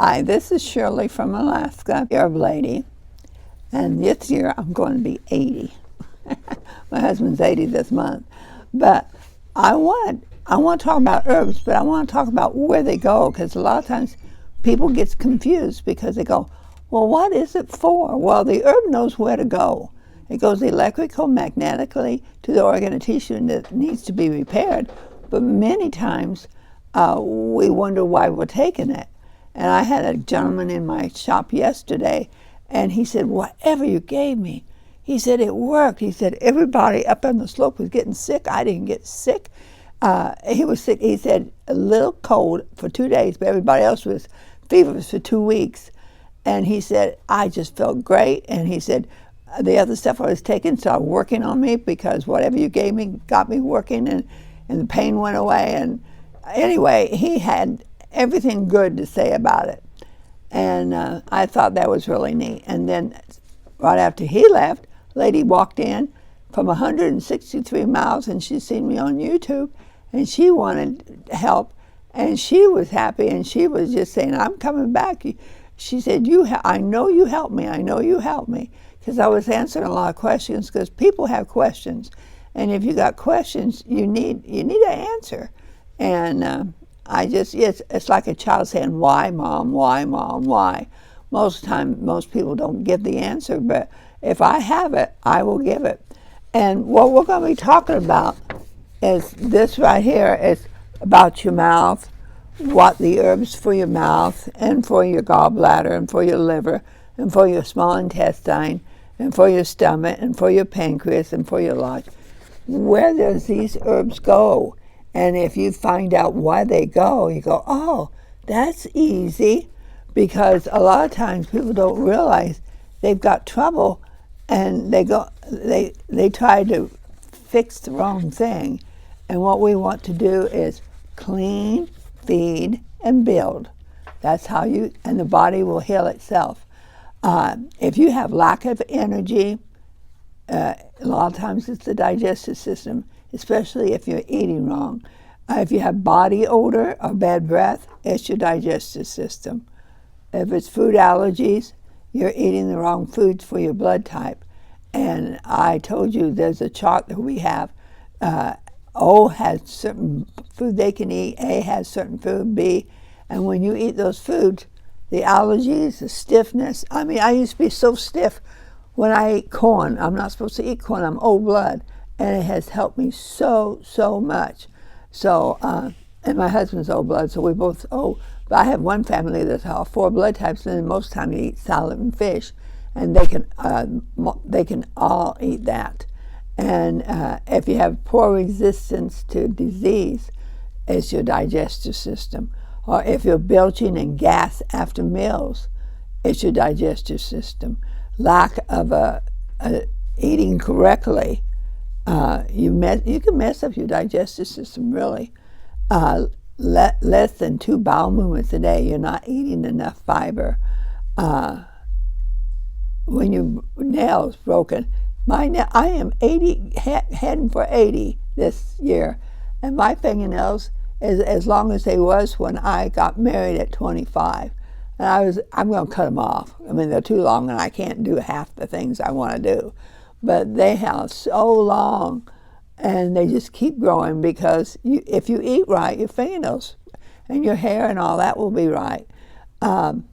Hi, this is Shirley from Alaska, herb lady, and this year I'm going to be 80. My husband's 80 this month, but I want to talk about herbs, but I want to talk about where they go, because a lot of times people get confused because they go, well, what is it for? Well, the herb knows where to go. It goes electromagnetically to the organ or tissue that needs to be repaired, but many times we wonder why we're taking it. And I had a gentleman in my shop yesterday, and he said, whatever you gave me, he said, it worked. He said, everybody up on the slope was getting sick. I didn't get sick. He was sick. He said, a little cold for 2 days, but everybody else was fevers for 2 weeks. And he said, I just felt great. And he said, the other stuff I was taking started working on me, because whatever you gave me got me working, and the pain went away. And anyway, he had everything good to say about it. And I thought that was really neat. And then right after he left, a lady walked in from 163 miles, and she'd seen me on YouTube, and she wanted help, and she was happy, and she was just saying, I'm coming back. She said, I know you helped me. I know you helped me, because I was answering a lot of questions, because people have questions. And if you got questions, you need an answer. And it's like a child saying, why, Mom, why, Mom, why? Most of the time, most people don't give the answer, but if I have it, I will give it. And what we're going to be talking about is this right here. Is about your mouth, what the herbs for your mouth, and for your gallbladder, and for your liver, and for your small intestine, and for your stomach, and for your pancreas, and for your lungs. Where does these herbs go? And if you find out why they go, you go, oh, that's easy, because a lot of times people don't realize they've got trouble, and they try to fix the wrong thing. And what we want to do is clean, feed, and build. That's how and the body will heal itself. If you have lack of energy, a lot of times it's the digestive system, especially if you're eating wrong. If you have body odor or bad breath, it's your digestive system. If it's food allergies, you're eating the wrong foods for your blood type. And I told you there's a chart that we have. O has certain food they can eat, A has certain food, B. And when you eat those foods, the allergies, the stiffness. I mean, I used to be so stiff when I ate corn. I'm not supposed to eat corn. I'm O blood. And it has helped me so much. So, and my husband's O blood, so we both O. But I have one family that's all 4 blood types, and most time they eat salad and fish, and they can all eat that. And if you have poor resistance to disease, it's your digestive system. Or if you're belching and gas after meals, it's your digestive system. Lack of eating correctly, you can mess up your digestive system, really. Less than 2 bowel movements a day, you're not eating enough fiber. When your nail's broken, I am 80, heading for 80 this year, and my fingernails is as long as they was when I got married at 25. And I'm going to cut them off. I mean, they're too long, and I can't do half the things I want to do. But they have so long, and they just keep growing, because if you eat right, your fingernails and your hair and all that will be right. And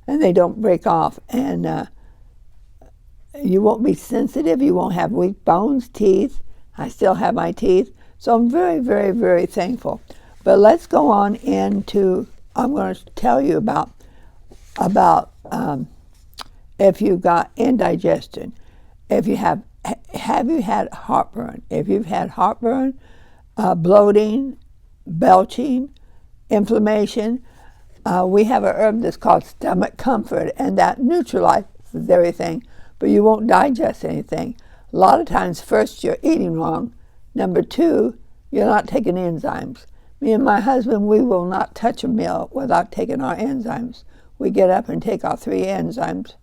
they don't break off. And you won't be sensitive. You won't have weak bones, teeth. I still have my teeth. So I'm very thankful. But let's go on into, I'm going to tell you about if you've got indigestion. If you have you had heartburn? If you've had heartburn, bloating, belching, inflammation, we have a herb that's called stomach comfort, and that neutralizes everything, but you won't digest anything. A lot of times, first, you're eating wrong. Number 2, you're not taking enzymes. Me and my husband, we will not touch a meal without taking our enzymes. We get up and take our 3 enzymes.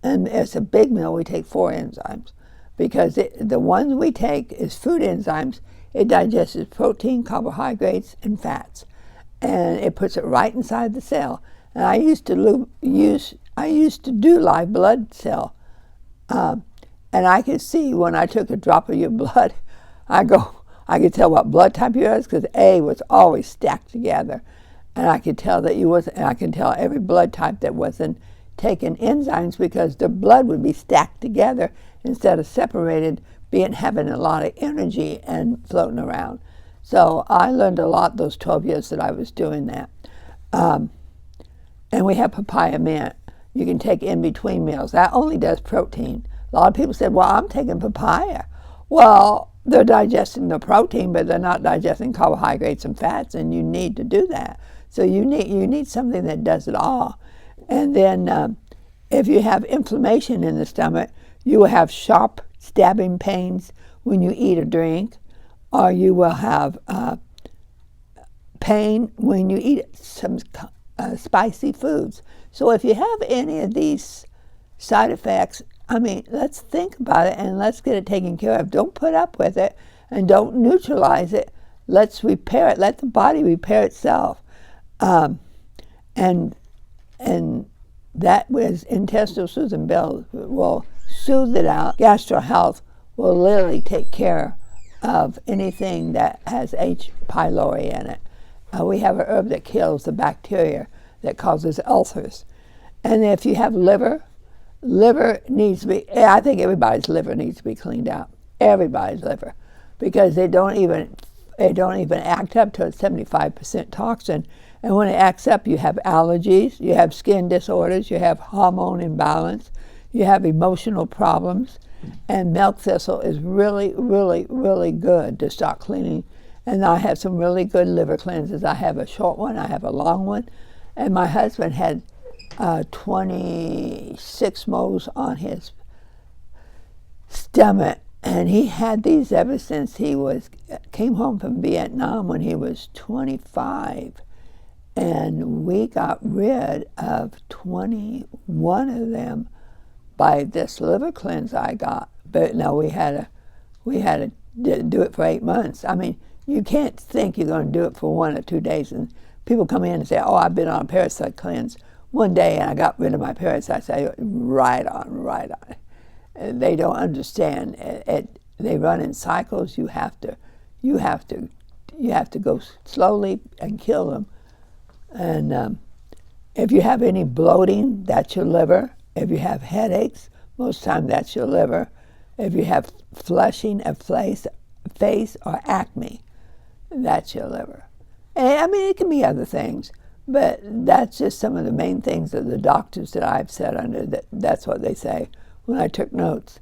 And it's a big meal, we take 4 enzymes, because the ones we take is food enzymes. It digests protein, carbohydrates, and fats. and it puts it right inside the cell. And I used to do live blood cell, and I could see when I took a drop of your blood, I could tell what blood type you was because A was always stacked together, and I could tell that you wasn't. And I could tell every blood type that wasn't taking enzymes because the blood would be stacked together instead of separated, having a lot of energy and floating around. So I learned a lot those 12 years that I was doing that. And we have papaya mint. You can take in between meals. That only does protein. A lot of people said, well, I'm taking papaya. Well, they're digesting the protein, but they're not digesting carbohydrates and fats, and you need to do that. So you need something that does it all. And then if you have inflammation in the stomach, you will have sharp stabbing pains when you eat or drink, or you will have pain when you eat some spicy foods. So if you have any of these side effects, I mean, let's think about it and let's get it taken care of. Don't put up with it and don't neutralize it. Let's repair it. Let the body repair itself. And that was intestinal soothing pills will soothe it out. Gastro Health will literally take care of anything that has H. pylori in it. We have a herb that kills the bacteria that causes ulcers. And if you have liver needs to be, I think everybody's liver needs to be cleaned out. Everybody's liver. Because they don't even act up to a 75% toxin. And when it acts up, you have allergies, you have skin disorders, you have hormone imbalance, you have emotional problems. And milk thistle is really, really, really good to start cleaning. And I have some really good liver cleanses. I have a short one, I have a long one. And my husband had 26 moles on his stomach. And he had these ever since he came home from Vietnam when he was 25. And we got rid of 21 of them by this liver cleanse I got. But no, we had to do it for 8 months. I mean, you can't think you're going to do it for 1 or 2 days. And people come in and say, oh, I've been on a parasite cleanse one day and I got rid of my parasites. I say, right on, right on. And they don't understand. They run in cycles. You have to go slowly and kill them. And if you have any bloating, that's your liver. If you have headaches, most of the time that's your liver. If you have flushing of face or acne, that's your liver. And, I mean, it can be other things, but that's just some of the main things that the doctors that I've said under, that's what they say when I took notes.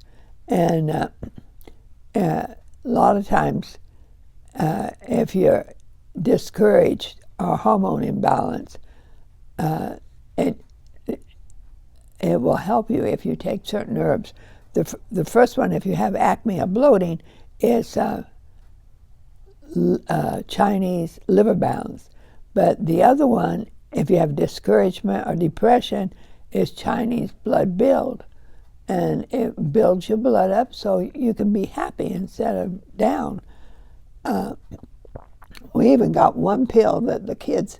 And a lot of times, if you're discouraged or hormone imbalance, it will help you if you take certain herbs. The first one, if you have acne or bloating, is Chinese liver balance. But the other one, if you have discouragement or depression, is Chinese blood build. And it builds your blood up so you can be happy instead of down. We even got one pill that the kids,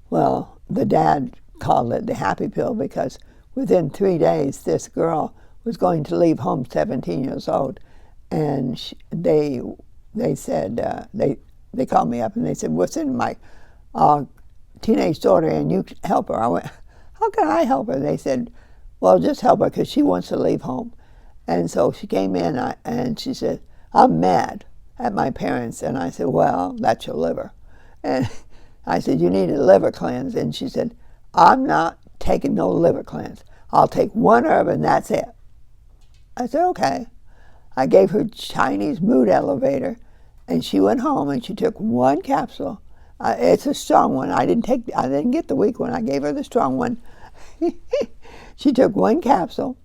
well, the dad called it the happy pill because within 3 days this girl was going to leave home, 17 years old. And they said, they called me up and they said, what's in my teenage daughter and you help her? I went, how can I help her? They said, well, just help her because she wants to leave home. And so she came in and she said, I'm mad at my parents. And I said, well, that's your liver. And I said, you need a liver cleanse. And she said, I'm not taking no liver cleanse. I'll take one herb and that's it. I said, okay. I gave her Chinese mood elevator and she went home and she took one capsule. It's a strong one. I didn't get the weak one. I gave her the strong one. She took one capsule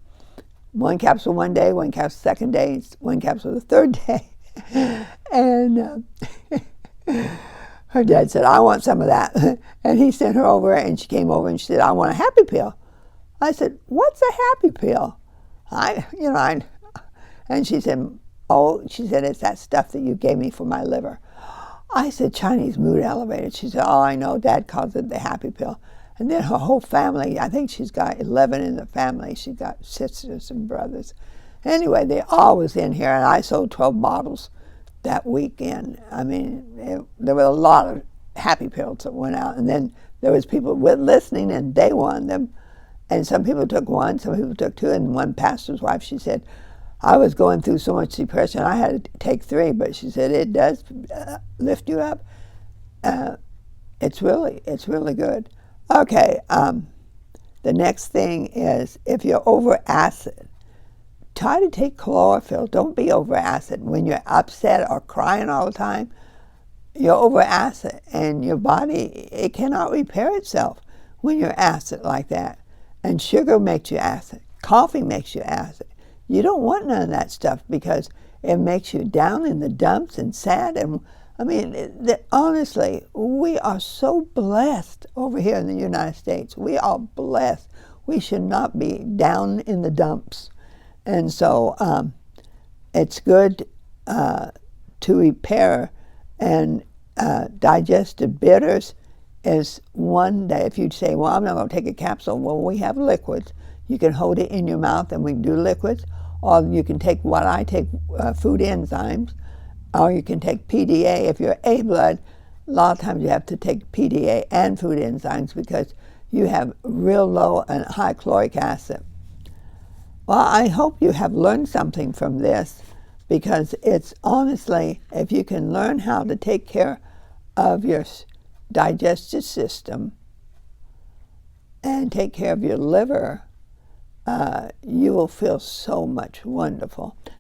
one day, one capsule second day, one capsule the third day. And her dad said, I want some of that. And he sent her over and she came over and she said, I want a happy pill. I said, what's a happy pill? And she said, it's that stuff that you gave me for my liver. I said, Chinese mood elevator. She said, oh, I know, Dad calls it the happy pill. And then her whole family, I think she's got 11 in the family. She's got sisters and brothers. Anyway, they all was in here, and I sold 12 bottles that weekend. I mean, there were a lot of happy pills that went out. And then there was people listening, and they wanted them. And some people took one, some people took two. And one pastor's wife, she said, I was going through so much depression, I had to take 3. But she said, it does lift you up. It's really good. Okay, the next thing is, if you're over acid, try to take chlorophyll. Don't be over acid. When you're upset or crying all the time, you're over acid, and your body, it cannot repair itself when you're acid like that. And sugar makes you acid. Coffee makes you acid. You don't want none of that stuff because it makes you down in the dumps and sad. And I mean, honestly, we are so blessed over here in the United States. We are blessed. We should not be down in the dumps. And so it's good to repair. And digestive bitters is one that if you say, well, I'm not going to take a capsule, well, we have liquids. You can hold it in your mouth and we can do liquids. Or you can take what I take, food enzymes. Or you can take PDA. If you're A blood, a lot of times you have to take PDA and food enzymes because you have real low and high chloric acid. Well, I hope you have learned something from this, because it's honestly, if you can learn how to take care of your digestive system and take care of your liver, you will feel so much wonderful.